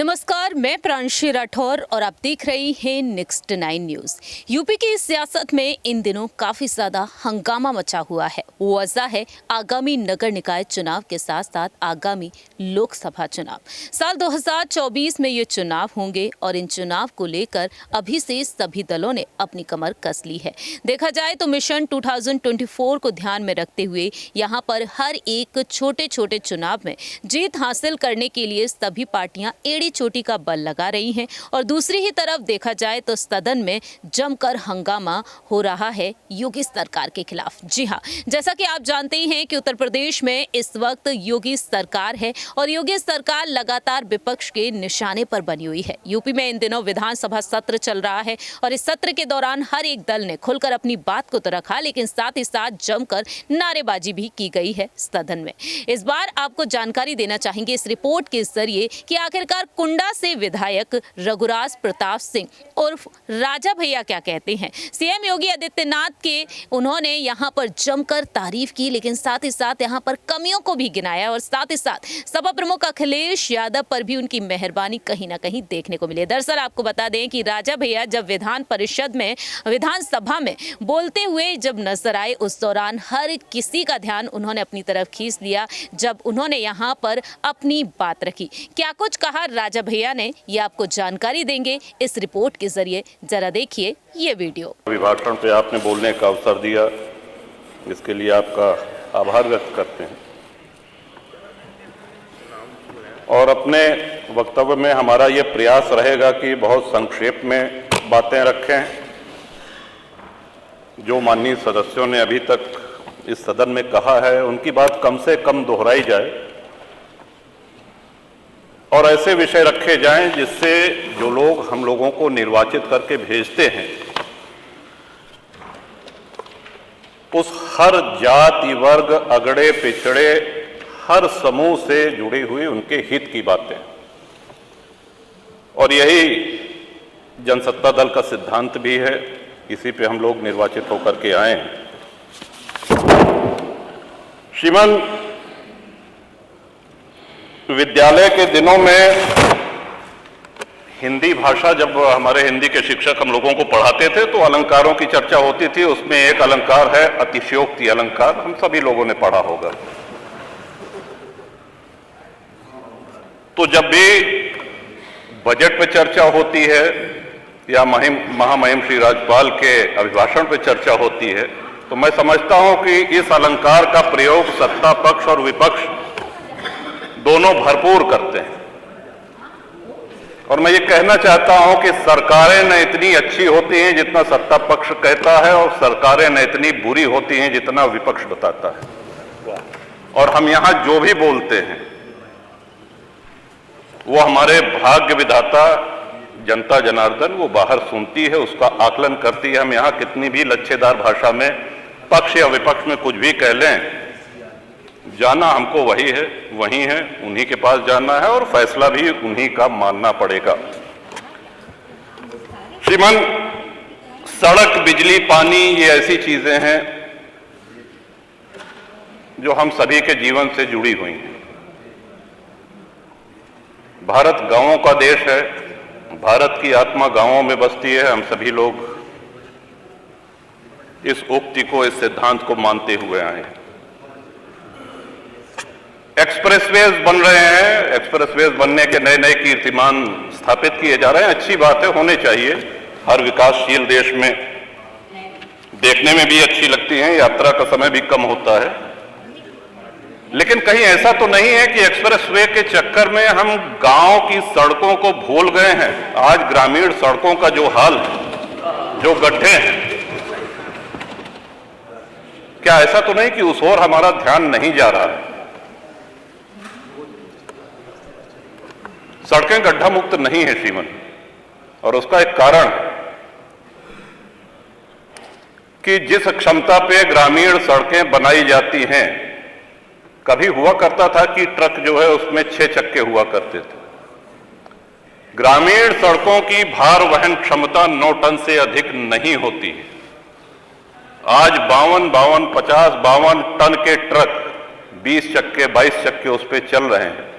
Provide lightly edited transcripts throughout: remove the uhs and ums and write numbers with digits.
नमस्कार, मैं प्रांशी राठौर और आप देख रहे हैं नेक्स्ट 9 न्यूज। यूपी की सियासत में इन दिनों काफी ज्यादा हंगामा मचा हुआ है। वजह है आगामी नगर निकाय चुनाव के साथ साथ आगामी लोकसभा चुनाव। साल 2024 में ये चुनाव होंगे और इन चुनाव को लेकर अभी से सभी दलों ने अपनी कमर कस ली है। देखा जाए तो मिशन 2024 को ध्यान में रखते हुए यहाँ पर हर एक छोटे छोटे चुनाव में जीत हासिल करने के लिए सभी पार्टियां चोटी का बल लगा रही हैं और दूसरी ही तरफ देखा जाए तो सदन में जमकर हंगामा हो रहा है योगी सरकार के खिलाफ। जी हां, जैसा कि आप जानते ही हैं कि उत्तर प्रदेश में इस वक्त योगी सरकार है और योगी सरकार लगातार विपक्ष के निशाने पर बनी हुई है। यूपी में इन दिनों विधानसभा सत्र चल रहा है और इस सत्र के दौरान हर एक दल ने खुलकर अपनी बात को तो रखा, लेकिन साथ ही साथ जमकर नारेबाजी भी की गई है सदन में। इस बार आपको जानकारी देना चाहेंगे इस रिपोर्ट के जरिए कि आखिरकार कुंडा से विधायक रघुराज प्रताप सिंह उर्फ राजा भैया क्या कहते हैं। सीएम योगी आदित्यनाथ के उन्होंने यहां पर जमकर तारीफ की, लेकिन साथ ही साथ यहां पर कमियों को भी गिनाया और साथ ही साथ सपा प्रमुख अखिलेश यादव पर भी उनकी मेहरबानी कहीं ना कहीं देखने को मिली। दरअसल आपको बता दें कि राजा भैया जब विधान परिषद में विधानसभा में बोलते हुए जब नजर आए, उस दौरान हर किसी का ध्यान उन्होंने अपनी तरफ खींच लिया जब उन्होंने यहाँ पर अपनी बात रखी। क्या कुछ कहा राजा भैया ने, ये आपको जानकारी देंगे इस रिपोर्ट के जरिए। जरा देखिए ये वीडियो। अभिभाषण पे आपने बोलने का अवसर दिया, इसके लिए आपका आभार व्यक्त करते हैं और अपने वक्तव्य में हमारा ये प्रयास रहेगा कि बहुत संक्षेप में बातें रखें। जो माननीय सदस्यों ने अभी तक इस सदन में कहा है उनकी बात कम से कम दोहराई जाए और ऐसे विषय रखे जाएं जिससे जो लोग हम लोगों को निर्वाचित करके भेजते हैं उस हर जाति वर्ग अगड़े पिछड़े हर समूह से जुड़ी हुई उनके हित की बातें, और यही जनसत्ता दल का सिद्धांत भी है। इसी पे हम लोग निर्वाचित होकर के आए हैं। श्रीमान, विद्यालय के दिनों में हिंदी भाषा जब हमारे हिंदी के शिक्षक हम लोगों को पढ़ाते थे तो अलंकारों की चर्चा होती थी। उसमें एक अलंकार है अतिशयोक्ति अलंकार, हम सभी लोगों ने पढ़ा होगा। तो जब भी बजट पे चर्चा होती है या महामहिम श्री राज्यपाल के अभिभाषण पे चर्चा होती है तो मैं समझता हूं कि इस अलंकार का प्रयोग सत्ता पक्ष और विपक्ष दोनों भरपूर करते हैं। और मैं ये कहना चाहता हूं कि सरकारें न इतनी अच्छी होती हैं जितना सत्ता पक्ष कहता है और सरकारें न इतनी बुरी होती हैं जितना विपक्ष बताता है। और हम यहां जो भी बोलते हैं वो हमारे भाग्य विधाता जनता जनार्दन वो बाहर सुनती है, उसका आकलन करती है। हम यहां कितनी भी लच्छेदार भाषा में पक्ष या विपक्ष में कुछ भी कह लें, जाना हमको वही है, वही है, उन्हीं के पास जाना है और फैसला भी उन्हीं का मानना पड़ेगा। श्रीमान, सड़क, बिजली, पानी ये ऐसी चीजें हैं जो हम सभी के जीवन से जुड़ी हुई हैं। भारत गांवों का देश है, भारत की आत्मा गांवों में बसती है। हम सभी लोग इस उक्ति को, इस सिद्धांत को मानते हुए आए हैं। एक्सप्रेसवेज बन रहे हैं, एक्सप्रेसवेज बनने के नए नए कीर्तिमान स्थापित किए जा रहे हैं। अच्छी बात है, होने चाहिए। हर विकासशील देश में देखने में भी अच्छी लगती हैं, यात्रा का समय भी कम होता है। लेकिन कहीं ऐसा तो नहीं है कि एक्सप्रेसवे के चक्कर में हम गांव की सड़कों को भूल गए हैं। आज ग्रामीण सड़कों का जो हाल है, जो गड्ढे हैं, क्या ऐसा तो नहीं कि उस ओर हमारा ध्यान नहीं जा रहा है? सड़कें गड्ढा मुक्त नहीं है श्रीमन, और उसका एक कारण है कि जिस क्षमता पे ग्रामीण सड़कें बनाई जाती हैं, कभी हुआ करता था कि ट्रक जो है उसमें 6 चक्के हुआ करते थे। ग्रामीण सड़कों की भार वहन क्षमता 9 टन से अधिक नहीं होती है। आज 52 टन के ट्रक 20 चक्के 22 चक्के उस पर चल रहे हैं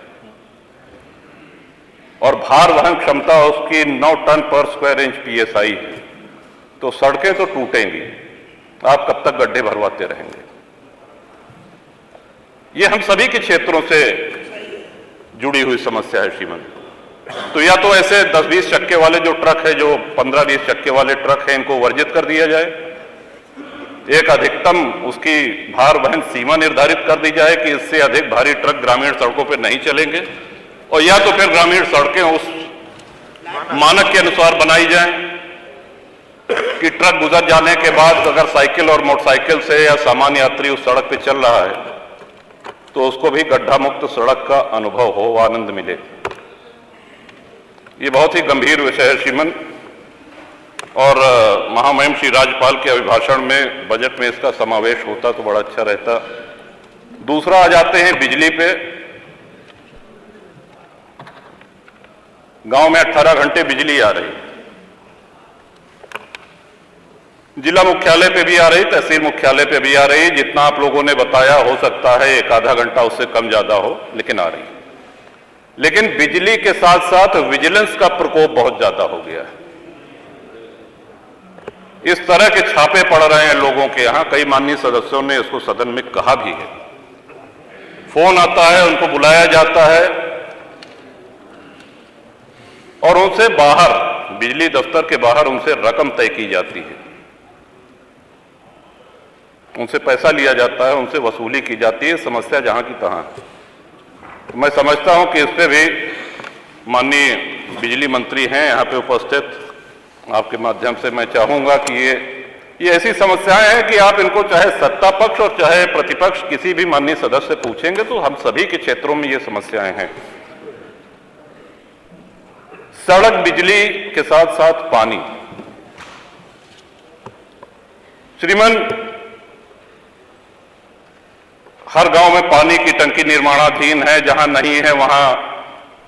और भार वहन क्षमता उसकी 9 टन पर स्क्वायर इंच PSI है, तो सड़कें तो टूटेंगी, आप कब तक गड्ढे भरवाते रहेंगे? ये हम सभी के क्षेत्रों से जुड़ी हुई समस्या है श्रीमान। तो या तो ऐसे 10-20 चक्के वाले जो ट्रक है, जो 15-20 चक्के वाले ट्रक हैं, इनको वर्जित कर दिया जाए, एक अधिकतम उसकी भार वहन सीमा निर्धारित कर दी जाए कि इससे अधिक भारी ट्रक ग्रामीण सड़कों पर नहीं चलेंगे, और या तो फिर ग्रामीण सड़कें उस मानक के अनुसार बनाई जाएं कि ट्रक गुजर जाने के बाद अगर साइकिल और मोटरसाइकिल से या सामान्य यात्री उस सड़क पे चल रहा है तो उसको भी गड्ढा मुक्त सड़क का अनुभव हो, आनंद मिले। ये बहुत ही गंभीर विषय है श्रीमन, और महामहिम श्री राज्यपाल के अभिभाषण में बजट में इसका समावेश होता तो बड़ा अच्छा रहता। दूसरा आ जाते हैं बिजली पे। गांव में 18 घंटे बिजली आ रही, जिला मुख्यालय पे भी आ रही, तहसील मुख्यालय पे भी आ रही। जितना आप लोगों ने बताया, हो सकता है 1-आधा घंटा उससे कम ज्यादा हो, लेकिन आ रही। लेकिन बिजली के साथ साथ विजिलेंस का प्रकोप बहुत ज्यादा हो गया है। इस तरह के छापे पड़ रहे हैं लोगों के यहां, कई माननीय सदस्यों ने इसको सदन में कहा भी है। फोन आता है, उनको बुलाया जाता है और उनसे बाहर, बिजली दफ्तर के बाहर उनसे रकम तय की जाती है, उनसे पैसा लिया जाता है, उनसे वसूली की जाती है। समस्या जहां की तहां। तो मैं समझता हूं कि इस पे भी माननीय बिजली मंत्री हैं यहां पे उपस्थित, आपके माध्यम से मैं चाहूंगा कि ये ऐसी समस्याएं हैं कि आप इनको चाहे सत्ता पक्ष और चाहे प्रतिपक्ष किसी भी माननीय सदस्य से पूछेंगे तो हम सभी के क्षेत्रों में ये समस्याएं हैं। सड़क, बिजली के साथ साथ पानी। श्रीमान, हर गांव में पानी की टंकी निर्माणाधीन है, जहां नहीं है वहां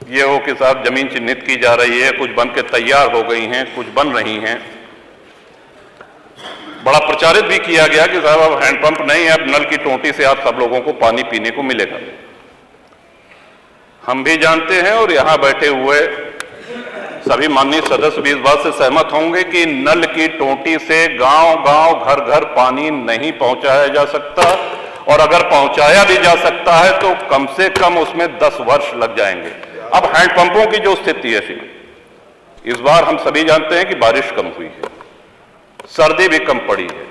ये के साथ जमीन चिन्हित की जा रही है। कुछ बन के तैयार हो गई हैं, कुछ बन रही हैं। बड़ा प्रचारित भी किया गया कि साहब अब हैंडपंप नहीं है, अब नल की टोंटी से आप सब लोगों को पानी पीने को मिलेगा। हम भी जानते हैं और यहां बैठे हुए सभी माननीय सदस्य भी इस बात से सहमत होंगे कि नल की टोंटी से गांव-गांव, घर-घर पानी नहीं पहुंचाया जा सकता, और अगर पहुंचाया भी जा सकता है तो कम से कम उसमें 10 वर्ष लग जाएंगे। अब हैंडपंपों की जो स्थिति है, इस बार हम सभी जानते हैं कि बारिश कम हुई है, सर्दी भी कम पड़ी है।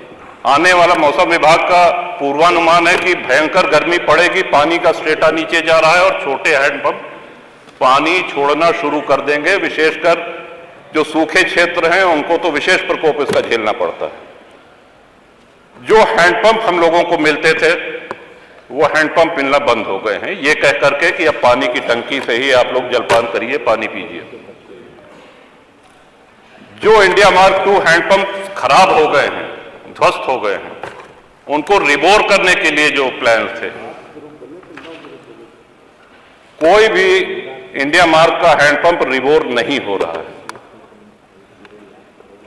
आने वाला मौसम विभाग का पूर्वानुमान है कि भयंकर गर्मी पड़ेगी, पानी का स्टेटा नीचे जा रहा है और छोटे हैंडपंप पानी छोड़ना शुरू कर देंगे। विशेषकर जो सूखे क्षेत्र हैं उनको तो विशेष प्रकोप इसका झेलना पड़ता है। जो हैंडपंप हम लोगों को मिलते थे वो हैंडपंप मिलना बंद हो गए हैं, ये कह करके कि अब पानी की टंकी से ही आप लोग जलपान करिए, पानी पीजिए। जो इंडिया मार्क 2 हैंडपंप खराब हो गए हैं, ध्वस्त हो गए हैं, उनको रिबोर करने के लिए जो प्लान थे, कोई भी इंडिया मार्क का हैंडपंप रिबोर नहीं हो रहा है,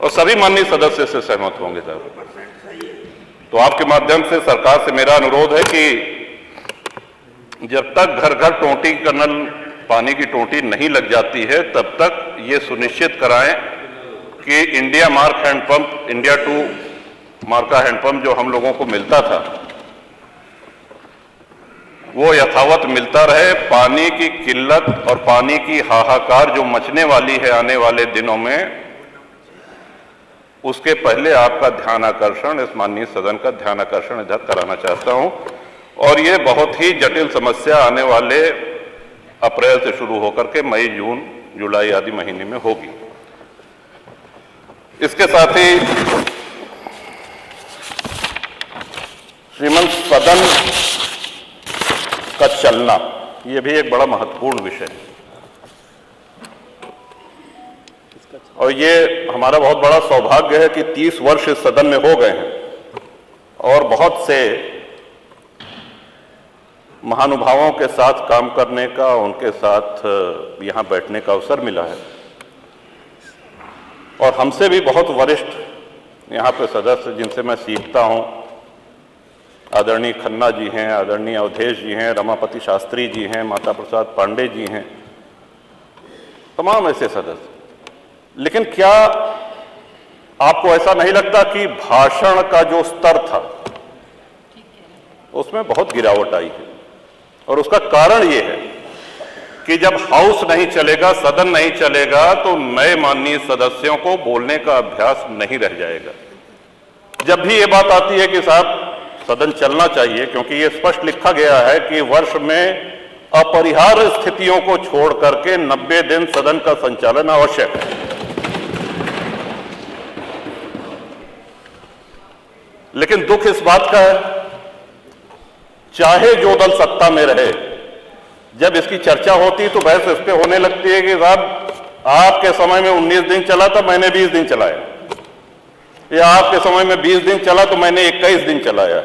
और सभी माननीय सदस्य से सहमत होंगे साहब। तो आपके माध्यम से सरकार से मेरा अनुरोध है कि जब तक घर घर टोंटी का नल, पानी की टोंटी नहीं लग जाती है, तब तक ये सुनिश्चित कराएं कि India Mark handpump, India 2 mark का हैंडपंप जो हम लोगों को मिलता था वो यथावत मिलता रहे। पानी की किल्लत और पानी की हाहाकार जो मचने वाली है आने वाले दिनों में, उसके पहले आपका ध्यान आकर्षण, इस माननीय सदन का ध्यान आकर्षण इधर कराना चाहता हूं। और ये बहुत ही जटिल समस्या आने वाले अप्रैल से शुरू होकर के मई, जून, जुलाई आदि महीने में होगी। इसके साथ ही श्रीमंत सदन का चलना, ये भी एक बड़ा महत्वपूर्ण विषय है, और ये हमारा बहुत बड़ा सौभाग्य है कि 30 वर्ष इस सदन में हो गए हैं और बहुत से महानुभावों के साथ काम करने का, उनके साथ यहाँ बैठने का अवसर मिला है। और हमसे भी बहुत वरिष्ठ यहाँ पे सदस्य जिनसे मैं सीखता हूँ, आदरणीय खन्ना जी हैं, आदरणीय अवधेश जी हैं, रमापति शास्त्री जी हैं, माता प्रसाद पांडे जी हैं, तमाम ऐसे सदस्य। लेकिन क्या आपको ऐसा नहीं लगता कि भाषण का जो स्तर था उसमें बहुत गिरावट आई है? और उसका कारण यह है कि जब हाउस नहीं चलेगा, सदन नहीं चलेगा, तो नए माननीय सदस्यों को बोलने का अभ्यास नहीं रह जाएगा। जब भी ये बात आती है कि साहब सदन चलना चाहिए, क्योंकि ये स्पष्ट लिखा गया है कि वर्ष में अपरिहार्य स्थितियों को छोड़ करके 90 दिन सदन का संचालन आवश्यक है। लेकिन दुख इस बात का है, चाहे जो दल सत्ता में रहे, जब इसकी चर्चा होती है तो बहस इस पे होने लगती है कि साहब आपके समय में 19 दिन चला था, मैंने 20 दिन चलाया, या आपके समय में 20 दिन चला तो मैंने 21 दिन चलाया,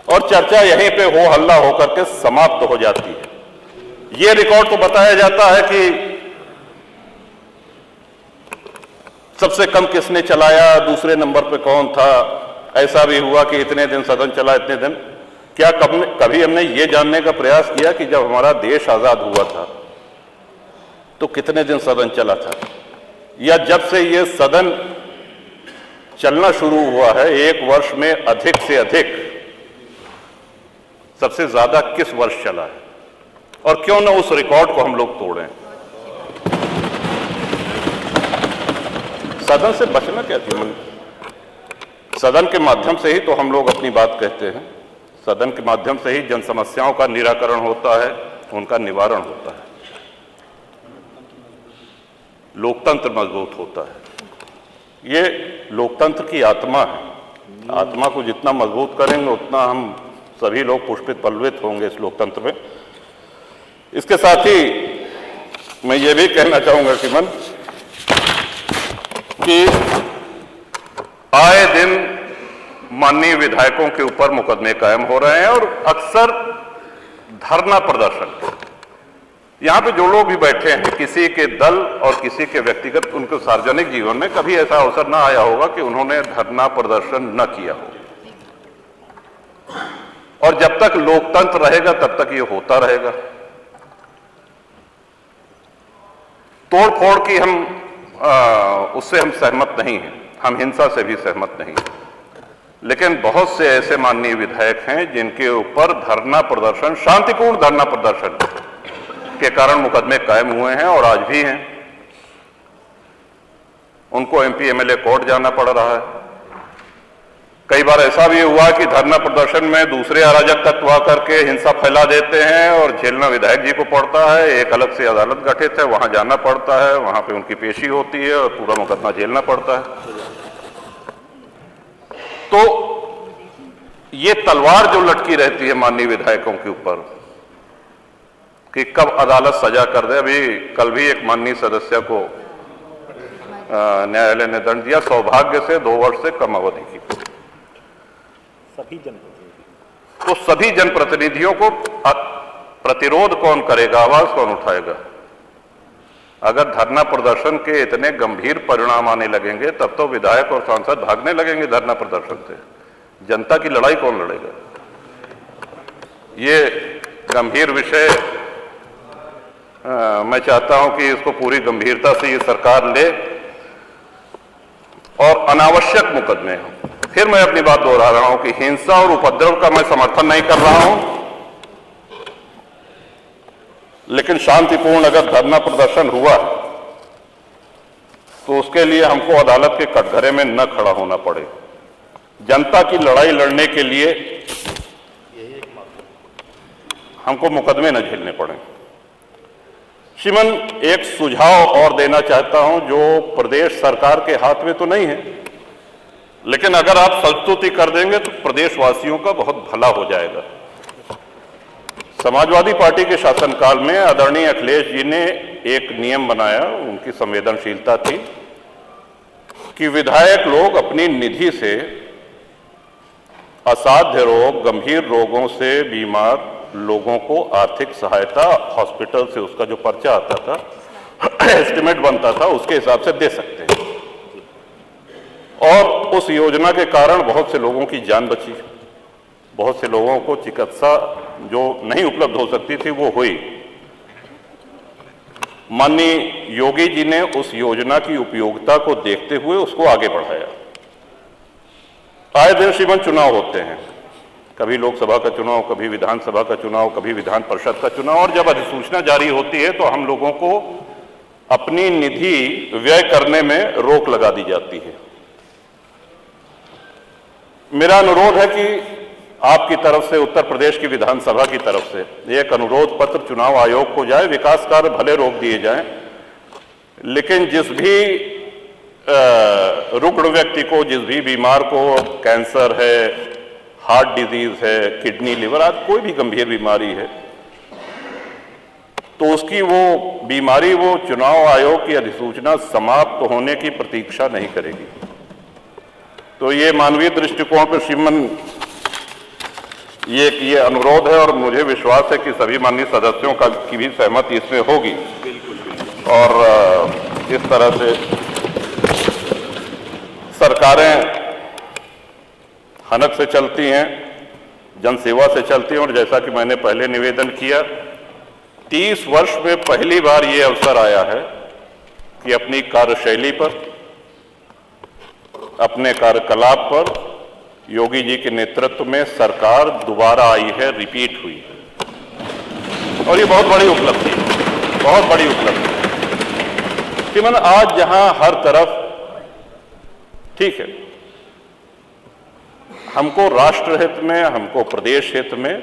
और चर्चा यहीं पे हो हल्ला होकर के समाप्त हो जाती है। ये रिकॉर्ड तो बताया जाता है कि सबसे कम किसने चलाया, दूसरे नंबर पे कौन था। ऐसा भी हुआ कि इतने दिन सदन चला, इतने दिन। क्या कभी हमने ये जानने का प्रयास किया कि जब हमारा देश आजाद हुआ था तो कितने दिन सदन चला था, या जब से ये सदन चलना शुरू हुआ है एक वर्ष में अधिक से अधिक सबसे ज्यादा किस वर्ष चला है, और क्यों ना उस रिकॉर्ड को हम लोग तोड़ें। सदन से बचना क्या चाहिए? सदन के माध्यम से ही तो हम लोग अपनी बात कहते हैं, सदन के माध्यम से ही जन समस्याओं का निराकरण होता है, उनका निवारण होता है, लोकतंत्र मजबूत होता है। ये लोकतंत्र की आत्मा है। आत्मा को जितना मजबूत करेंगे उतना हम सभी लोग पुष्पित पल्लवित होंगे इस लोकतंत्र में। इसके साथ ही मैं ये भी कहना चाहूंगा श्रीमान कि आए दिन माननीय विधायकों के ऊपर मुकदमे कायम हो रहे हैं, और अक्सर धरना प्रदर्शन। यहां पे जो लोग भी बैठे हैं, किसी के दल और किसी के व्यक्तिगत, उनके सार्वजनिक जीवन में कभी ऐसा अवसर ना आया होगा कि उन्होंने धरना प्रदर्शन न किया हो। और जब तक लोकतंत्र रहेगा तब तक ये होता रहेगा। तोड़ फोड़ की उससे हम सहमत नहीं हैं, हम हिंसा से भी सहमत नहीं हैं। लेकिन बहुत से ऐसे माननीय विधायक हैं जिनके ऊपर धरना प्रदर्शन, शांतिपूर्ण धरना प्रदर्शन के कारण मुकदमे कायम हुए हैं और आज भी हैं। उनको एमपी एमएलए कोर्ट जाना पड़ रहा है। कई बार ऐसा भी हुआ कि धरना प्रदर्शन में दूसरे अराजक तत्व आकर के हिंसा फैला देते हैं और झेलना विधायक जी को पड़ता है। एक अलग से अदालत गठित है, वहां जाना पड़ता है, वहां पे उनकी पेशी होती है और पूरा मुकदमा झेलना पड़ता है। तो ये तलवार जो लटकी रहती है माननीय विधायकों के ऊपर कि कब अदालत सजा कर दे। अभी कल भी एक माननीय सदस्य को न्यायालय ने दंड दिया, सौभाग्य से 2 वर्ष से कम अवधि की। तो सभी जनप्रतिनिधियों को प्रतिरोध कौन करेगा, आवाज कौन उठाएगा? अगर धरना प्रदर्शन के इतने गंभीर परिणाम आने लगेंगे तब तो विधायक और सांसद भागने लगेंगे धरना प्रदर्शन से। जनता की लड़ाई कौन लड़ेगा? ये गंभीर विषय मैं चाहता हूं कि इसको पूरी गंभीरता से ये सरकार ले और अनावश्यक मुकदमे हों। फिर मैं अपनी बात दोहरा रहा हूं कि हिंसा और उपद्रव का मैं समर्थन नहीं कर रहा हूं, लेकिन शांतिपूर्ण अगर धरना प्रदर्शन हुआ तो उसके लिए हमको अदालत के कटघरे में न खड़ा होना पड़े। जनता की लड़ाई लड़ने के लिए हमको मुकदमे न झेलने पड़े। श्रीमान, एक सुझाव और देना चाहता हूं जो प्रदेश सरकार के हाथ में तो नहीं है, लेकिन अगर आप संस्तुति कर देंगे तो प्रदेशवासियों का बहुत भला हो जाएगा। समाजवादी पार्टी के शासनकाल में आदरणीय अखिलेश जी ने एक नियम बनाया, उनकी संवेदनशीलता थी कि विधायक लोग अपनी निधि से असाध्य रोग, गंभीर रोगों से बीमार लोगों को आर्थिक सहायता हॉस्पिटल से उसका जो पर्चा आता था, एस्टिमेट बनता था, उसके हिसाब से दे सकते हैं। और उस योजना के कारण बहुत से लोगों की जान बची, बहुत से लोगों को चिकित्सा जो नहीं उपलब्ध हो सकती थी वो हुई। माननीय योगी जी ने उस योजना की उपयोगिता को देखते हुए उसको आगे बढ़ाया। आए दिन श्रीमान चुनाव होते हैं, कभी लोकसभा का चुनाव, कभी विधानसभा का चुनाव, कभी विधान परिषद का चुनाव, और जब अधिसूचना जारी होती है तो हम लोगों को अपनी निधि व्यय करने में रोक लगा दी जाती है। मेरा अनुरोध है कि आपकी तरफ से, उत्तर प्रदेश की विधानसभा की तरफ से एक अनुरोध पत्र चुनाव आयोग को जाए। विकास कार्य भले रोक दिए जाएं, लेकिन जिस भी रुग्ण व्यक्ति को, जिस भी बीमार को कैंसर है, हार्ट डिजीज है, किडनी, लिवर आदि कोई भी गंभीर बीमारी है, तो उसकी वो बीमारी वो चुनाव आयोग की अधिसूचना समाप्त होने की प्रतीक्षा नहीं करेगी। तो ये मानवीय दृष्टिकोण पर श्रीमान ये अनुरोध है, और मुझे विश्वास है कि सभी माननीय सदस्यों की भी सहमति इसमें होगी। और इस तरह से सरकारें हनक से चलती हैं, जनसेवा से चलती हैं, और जैसा कि मैंने पहले निवेदन किया, 30 वर्ष में पहली बार ये अवसर आया है कि अपनी कार्यशैली पर, अपने कार्यकलाप पर योगी जी के नेतृत्व में सरकार दोबारा आई है, रिपीट हुई है, और ये बहुत बड़ी उपलब्धि है, बहुत बड़ी उपलब्धि है। श्रीमान, आज जहां हर तरफ, ठीक है, हमको राष्ट्र हित में, हमको प्रदेश हित में,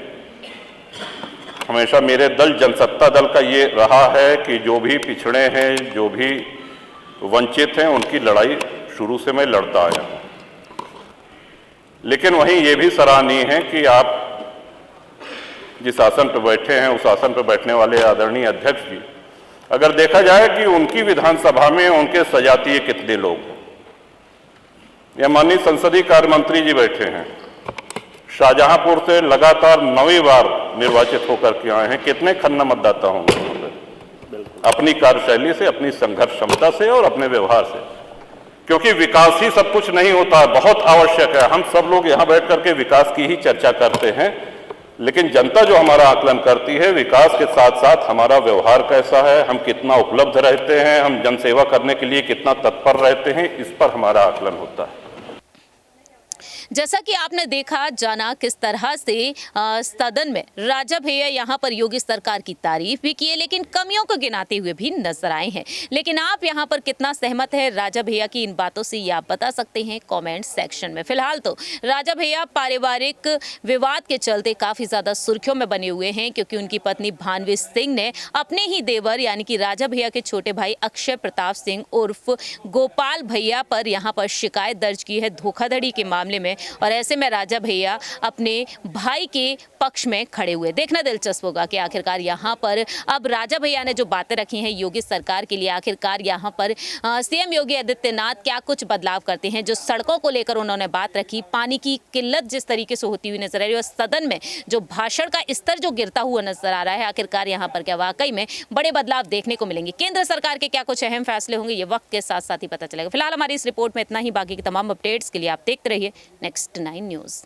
हमेशा मेरे दल जनसत्ता दल का ये रहा है कि जो भी पिछड़े हैं, जो भी वंचित हैं, उनकी लड़ाई शुरू से मैं लड़ता आया हूं। लेकिन वहीं ये भी सराहनीय है कि आप जिस आसन पर बैठे हैं, उस आसन पर बैठने वाले आदरणीय अध्यक्ष जी, अगर देखा जाए कि उनकी विधानसभा में उनके सजातीय कितने लोग हैं। या माननीय संसदीय कार्य मंत्री जी बैठे हैं, शाहजहांपुर से लगातार 9वीं बार निर्वाचित होकर के आए हैं। कितने खन्ना मतदाता होंगे वहां पर, अपनी कार्यशैली से, अपनी संघर्ष क्षमता से और अपने व्यवहार से। क्योंकि विकास ही सब कुछ नहीं होता है, बहुत आवश्यक है। हम सब लोग यहाँ बैठ करके विकास की ही चर्चा करते हैं, लेकिन जनता जो हमारा आकलन करती है, विकास के साथ साथ हमारा व्यवहार कैसा है, हम कितना उपलब्ध रहते हैं, हम जनसेवा करने के लिए कितना तत्पर रहते हैं, इस पर हमारा आकलन होता है। जैसा कि आपने देखा, जाना किस तरह से सदन में राजा भैया यहाँ पर योगी सरकार की तारीफ भी किए, लेकिन कमियों को गिनाते हुए भी नजर आए हैं। लेकिन आप यहाँ पर कितना सहमत है राजा भैया की इन बातों से, ये आप बता सकते हैं कमेंट सेक्शन में। फिलहाल तो राजा भैया पारिवारिक विवाद के चलते काफी ज्यादा सुर्खियों में बने हुए हैं, क्योंकि उनकी पत्नी भानवी सिंह ने अपने ही देवर यानी कि राजा भैया के छोटे भाई अक्षय प्रताप सिंह उर्फ गोपाल भैया पर यहाँ पर शिकायत दर्ज की है धोखाधड़ी के मामले में। और ऐसे में राजा भैया अपने भाई के पक्ष में खड़े हुए। देखना दिलचस्प होगा कि आखिरकार यहाँ पर अब राजा भैया ने जो बातें रखी हैं योगी सरकार के लिए, आखिरकार यहाँ पर सीएम योगी आदित्यनाथ क्या कुछ बदलाव करते हैं। जो सड़कों को लेकर उन्होंने बात रखी, पानी की किल्लत जिस तरीके से होती हुई नजर आ रही है, और सदन में जो भाषण का स्तर जो गिरता हुआ नजर आ रहा है, आखिरकार यहाँ पर क्या वाकई में बड़े बदलाव देखने को मिलेंगे। केंद्र सरकार के क्या कुछ अहम फैसले होंगे, ये वक्त के साथ साथ ही पता चलेगा। फिलहाल हमारी इस रिपोर्ट में इतना ही। बाकी की तमाम अपडेट्स के लिए आप देखते रहिए नेक्स्ट 9 न्यूज़।